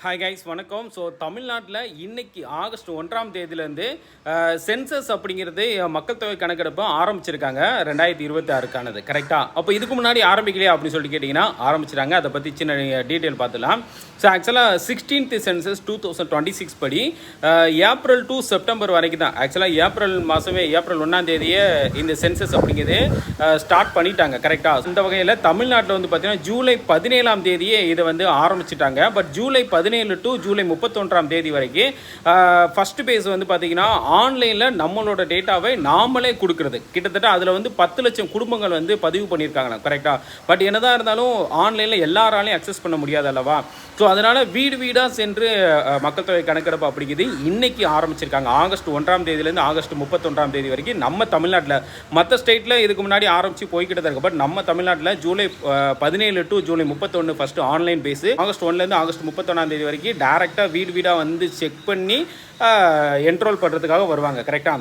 Hi guys வணக்கம். So தமிழ்நாட்டில் இன்னைக்கு ஆகஸ்ட் 1ஆம் தேதியிலேருந்து சென்சஸ் அப்படிங்கிறது மக்கள் தொகை கணக்கெடுப்பு ஆரம்பிச்சிருக்காங்க 2026க்கானது. கரெக்டாக? அப்போ இதுக்கு முன்னாடி ஆரம்பிக்கலையா அப்படின்னு சொல்லிட்டு கேட்டிங்கன்னா ஆரம்பிச்சிட்டாங்க. அதை பற்றி சின்ன டீட்டெயில் பார்த்துலாம். ஸோ ஆக்சுவலாக 16th சென்சஸ் 2026 படி ஏப்ரல் டு செப்டம்பர் வரைக்கும் தான். ஆக்சுவலாக ஏப்ரல் மாதமே ஏப்ரல் 1ஆம் தேதியே இந்த சென்சஸ் அப்படிங்கிறது ஸ்டார்ட் பண்ணிட்டாங்க. கரெக்டாக? இந்த வகையில் தமிழ்நாட்டில் வந்து பார்த்தீங்கன்னா ஜூலை 17ஆம் தேதியே இதை வந்து ஆரம்பிச்சிட்டாங்க. பட் ஜூலை 17 டு ஜூலை 31ஆம் தேதி வரைக்கும் ஃபர்ஸ்ட் பேஸ் வந்து பார்த்தீங்கன்னா ஆன்லைனில் நம்மளோட டேட்டாவை நாமளே கொடுக்குறது. கிட்டத்தட்ட அதில் வந்து 10 லட்சம் குடும்பங்கள் வந்து பதிவு பண்ணியிருக்காங்க. கரெக்டாக? பட் என்னதான் இருந்தாலும் ஆன்லைனில் எல்லாராலையும் அக்சஸ் பண்ண முடியாது அல்லவா? ஸோ அதனால் வீடு வீடாக சென்று மக்கள் தொகை கணக்கெடுப்பு அப்படிங்கிறது இன்னைக்கு ஆரம்பிச்சிருக்காங்க. ஆகஸ்ட் 1ஆம் தேதியிலேருந்து ஆகஸ்ட் 31ஆம் தேதி வரைக்கும் நம்ம தமிழ்நாட்டில். மற்ற ஸ்டேட்டில் இதுக்கு முன்னாடி ஆரம்பித்து போய்கிட்டு தான் இருக்கு. பட் நம்ம தமிழ்நாட்டில் July 17 to July 31 first online phase. August 1லேருந்து ஆகஸ்ட் 31ஆம் தேதி வரைக்கும் டேரெக்டாக வீடு வீடாக வந்து செக் பண்ணி என்ரோல் பண்ணுறதுக்காக வருவாங்க. கரெக்டாக?